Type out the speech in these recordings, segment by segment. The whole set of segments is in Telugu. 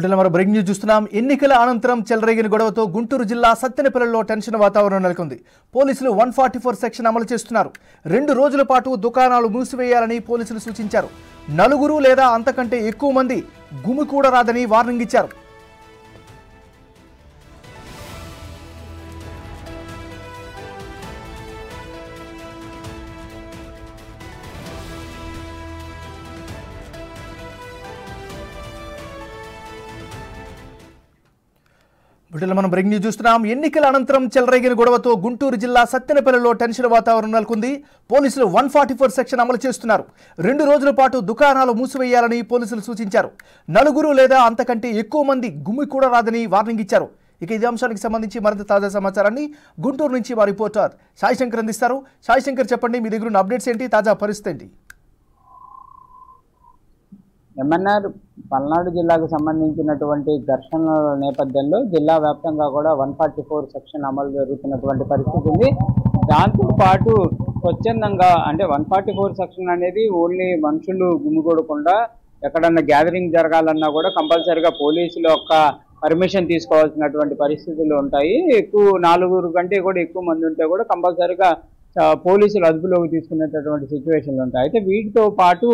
మరో బ్రేకింగ్ న్యూస్ చూస్తున్నాం. ఎన్నికల అనంతరం చెలరేగిన గొడవతో గుంటూరు జిల్లా సత్తెనపల్లిలో టెన్షన్ వాతావరణం నెలకొంది. పోలీసులు 144 సెక్షన్ అమలు చేస్తున్నారు. 2 రోజుల పాటు దుకాణాలు మూసివేయాలని పోలీసులు సూచించారు. 4 లేదా అంతకంటే ఎక్కువ మంది గుమికూడరాదని వార్నింగ్ ఇచ్చారు. మనం బ్రేకింగ్ న్యూస్ చూస్తున్నాం. ఎన్నికల అనంతరం చెలరేగిన గొడవతో గుంటూరు జిల్లా సత్తెనపల్లిలో టెన్షన్ వాతావరణం నెలకొంది. పోలీసులు 144 సెక్షన్ అమలు చేస్తున్నారు. 2 రోజుల పాటు దుకాణాలు మూసివేయాలని పోలీసులు సూచించారు. 4 లేదా అంతకంటే ఎక్కువ మంది గుమికూడరాదని వార్నింగ్ ఇచ్చారు. ఇక ఇదే అంశానికి సంబంధించి మరింత తాజా సమాచారాన్ని గుంటూరు నుంచి మా రిపోర్టర్ సాయి శంకర్ అందిస్తారు. సాయి శంకర్, చెప్పండి, మీ దగ్గర ఉన్న అప్డేట్స్ ఏంటి, తాజా పరిస్థితి ఏంటి? ఎంఎన్ఆర్ పల్నాడు జిల్లాకు సంబంధించినటువంటి ఘర్షణల నేపథ్యంలో జిల్లా వ్యాప్తంగా కూడా 144 సెక్షన్ అమలు జరుగుతున్నటువంటి పరిస్థితి ఉంది. దాంతోపాటు స్వచ్ఛందంగా అంటే 144 సెక్షన్ అనేది ఓన్లీ మనుషులు గుమిగూడకుండా ఎక్కడన్నా గ్యాదరింగ్ జరగాలన్నా కూడా కంపల్సరీగా పోలీసుల యొక్క పర్మిషన్ తీసుకోవాల్సినటువంటి పరిస్థితులు ఉంటాయి. ఎక్కువ 4 కంటే కూడా ఎక్కువ మంది ఉంటే కూడా కంపల్సరీగా పోలీసులు అదుపులోకి తీసుకునేటటువంటి సిచ్యువేషన్లు ఉంటాయి. అయితే వీటితో పాటు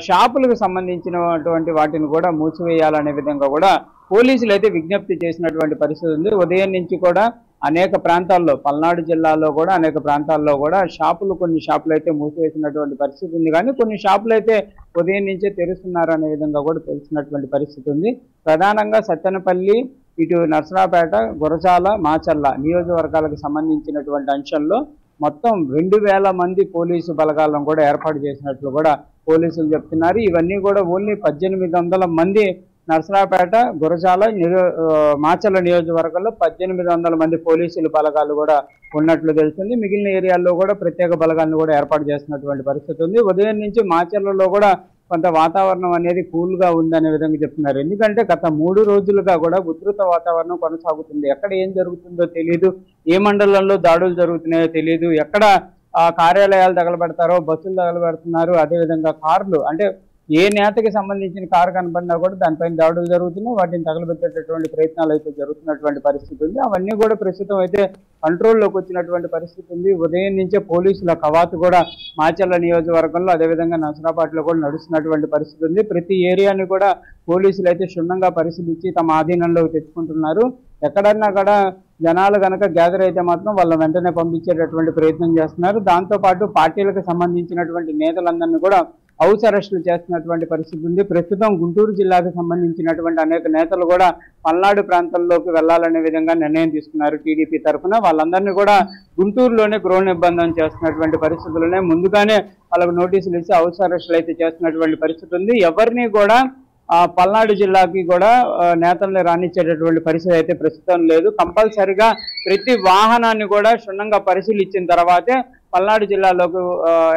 షాపులకు సంబంధించినటువంటి వాటిని కూడా మూసివేయాలనే విధంగా కూడా పోలీసులు అయితే విజ్ఞప్తి చేసినటువంటి పరిస్థితి ఉంది. ఉదయం నుంచి కూడా అనేక ప్రాంతాల్లో పల్నాడు జిల్లాలో కూడా అనేక ప్రాంతాల్లో కూడా కొన్ని షాపులు అయితే మూసివేసినటువంటి పరిస్థితి ఉంది. కానీ కొన్ని షాపులు అయితే ఉదయం నుంచే తెరుస్తున్నారు అనే విధంగా కూడా తెలిసినటువంటి పరిస్థితి ఉంది. ప్రధానంగా సత్తెనపల్లి, ఇటు నర్సరాపేట, గురజాల, మాచర్ల నియోజకవర్గాలకు సంబంధించినటువంటి అంశంలో మొత్తం 2000 మంది పోలీసు బలగాలను కూడా ఏర్పాటు చేసినట్లు కూడా పోలీసులు చెప్తున్నారు. ఇవన్నీ కూడా ఓన్లీ 1800 మంది నర్సరాపేట, గురజాల, మాచర్ల నియోజకవర్గంలో 1800 మంది పోలీసులు బలగాలు కూడా ఉన్నట్లు తెలుస్తుంది. మిగిలిన ఏరియాల్లో కూడా ప్రత్యేక బలగాలను కూడా ఏర్పాటు చేసినటువంటి పరిస్థితి ఉంది. ఉదయం నుంచి మాచర్లలో కూడా కొంత వాతావరణం అనేది కూల్గా ఉందనే విధంగా చెప్తున్నారు. ఎందుకంటే గత 3 రోజులుగా కూడా ఉధృత వాతావరణం కొనసాగుతుంది. ఎక్కడ ఏం జరుగుతుందో తెలియదు, ఏ మండలంలో దాడులు జరుగుతున్నాయో తెలియదు, ఎక్కడ కార్యాలయాలు తగలబెడతారో, బస్సులు తగలబెడుతున్నారు, అదేవిధంగా కార్లు, అంటే ఏ నేతకి సంబంధించిన కారు కనబడినా కూడా దానిపైన దాడులు జరుగుతున్నాయి. వాటిని తగలబెట్టేటటువంటి ప్రయత్నాలు అయితే జరుగుతున్నటువంటి పరిస్థితి ఉంది. అవన్నీ కూడా ప్రస్తుతం అయితే కంట్రోల్లోకి వచ్చినటువంటి పరిస్థితి ఉంది. ఉదయం నుంచే పోలీసుల కవాతు కూడా మాచర్ల నియోజకవర్గంలో అదేవిధంగా నర్సరాపేటలో కూడా నడుస్తున్నటువంటి పరిస్థితి ఉంది. ప్రతి ఏరియాని కూడా పోలీసులు అయితే క్షుణ్ణంగా పరిశీలించి తమ ఆధీనంలోకి తెచ్చుకుంటున్నారు. ఎక్కడన్నా కూడా జనాలు కనుక గ్యాదర్ అయితే మాత్రం వాళ్ళ వెంటనే పంపించేటటువంటి ప్రయత్నం చేస్తున్నారు. దాంతోపాటు పార్టీలకు సంబంధించినటువంటి నేతలందరినీ కూడా హౌస్ అరెస్టులు చేస్తున్నటువంటి పరిస్థితి ఉంది. ప్రస్తుతం గుంటూరు జిల్లాకు సంబంధించినటువంటి అనేక నేతలు కూడా పల్నాడు ప్రాంతంలోకి వెళ్లాలనే విధంగా నిర్ణయం తీసుకున్నారు టీడీపీ తరఫున. వాళ్ళందరినీ కూడా గుంటూరులోనే గృహ నిర్బంధం చేస్తున్నటువంటి పరిస్థితుల్లోనే ముందుగానే వాళ్ళకు నోటీసులు ఇచ్చి హౌస్ అరెస్టులు అయితే చేస్తున్నటువంటి పరిస్థితి ఉంది. ఎవరిని కూడా పల్నాడు జిల్లాకి కూడా నేతల్ని రానిచ్చేటటువంటి పరిస్థితి అయితే ప్రస్తుతం లేదు. కంపల్సరిగా ప్రతి వాహనాన్ని కూడా క్షుణ్ణంగా పరిశీలించిన తర్వాతే పల్నాడు జిల్లాలోకి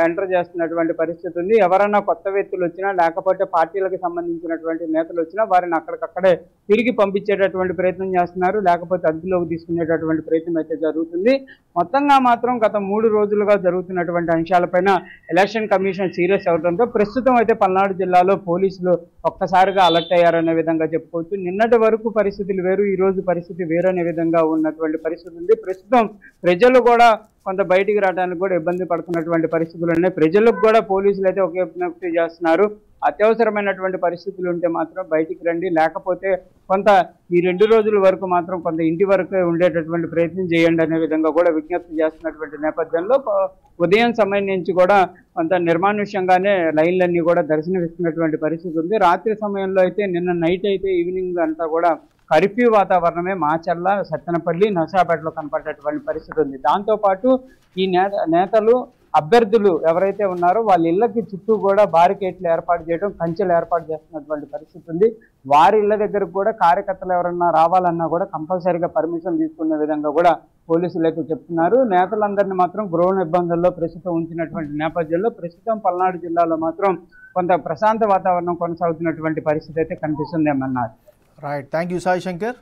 ఎంటర్ చేస్తున్నటువంటి పరిస్థితి ఉంది. ఎవరైనా కొత్త వ్యక్తులు వచ్చినా లేకపోతే పార్టీలకు సంబంధించినటువంటి నేతలు వచ్చినా వారిని అక్కడికక్కడే తిరిగి పంపించేటటువంటి ప్రయత్నం చేస్తున్నారు, లేకపోతే అదుపులోకి తీసుకునేటటువంటి ప్రయత్నం అయితే జరుగుతుంది. మొత్తంగా మాత్రం గత 3 రోజులుగా జరుగుతున్నటువంటి అంశాలపైన ఎలక్షన్ కమిషన్ సీరియస్ అవడంతో ప్రస్తుతం అయితే పల్నాడు జిల్లాలో పోలీసులు ఒక్కసారిగా అలర్ట్ అయ్యారనే విధంగా చెప్పుకోవచ్చు. నిన్నటి వరకు పరిస్థితులు వేరు, ఈ రోజు పరిస్థితి వేరు అనే విధంగా ఉన్నటువంటి పరిస్థితి ఉంది. ప్రస్తుతం ప్రజలు కూడా కొంత బయటికి రావడానికి కూడా ఇబ్బంది పడుతున్నటువంటి పరిస్థితులు ఉన్నాయి. ప్రజలకు కూడా పోలీసులు అయితే ఒక విజ్ఞప్తి చేస్తున్నారు, అత్యవసరమైనటువంటి పరిస్థితులు ఉంటే మాత్రం బయటికి రండి, లేకపోతే కొంత ఈ 2 రోజుల వరకు మాత్రం కొంత ఇంటి వరకే ఉండేటటువంటి ప్రయత్నం చేయండి అనే విధంగా కూడా విజ్ఞప్తి చేస్తున్నటువంటి నేపథ్యంలో ఉదయం సమయం నుంచి కూడా కొంత నిర్మానుష్యంగానే లైన్లన్నీ కూడా దర్శనమిస్తున్నటువంటి పరిస్థితి ఉంది. రాత్రి సమయంలో అయితే నిన్న నైట్ అయితే ఈవినింగ్ అంతా కూడా కర్ఫ్యూ వాతావరణమే మాచర్ల, సత్తెనపల్లి, నర్సరాపేటలో కనపడేటువంటి పరిస్థితి ఉంది. దాంతోపాటు ఈ నేతలు అభ్యర్థులు ఎవరైతే ఉన్నారో వాళ్ళ ఇళ్లకి చుట్టూ కూడా బారికేట్లు ఏర్పాటు చేయడం, కంచెలు ఏర్పాటు చేస్తున్నటువంటి పరిస్థితి ఉంది. వారి ఇళ్ల దగ్గరకు కూడా కార్యకర్తలు ఎవరన్నా రావాలన్నా కూడా కంపల్సరీగా పర్మిషన్ తీసుకునే విధంగా కూడా పోలీసులు అయితే చెప్తున్నారు. నేతలందరినీ మాత్రం గృహ నిర్బంధంలో ప్రస్తుతం ఉంచినటువంటి నేపథ్యంలో ప్రస్తుతం పల్నాడు జిల్లాలో మాత్రం కొంత ప్రశాంత వాతావరణం కొనసాగుతున్నటువంటి పరిస్థితి అయితే కనిపిస్తుంది ఏమన్నారు. Right, thank you Sai Shankar.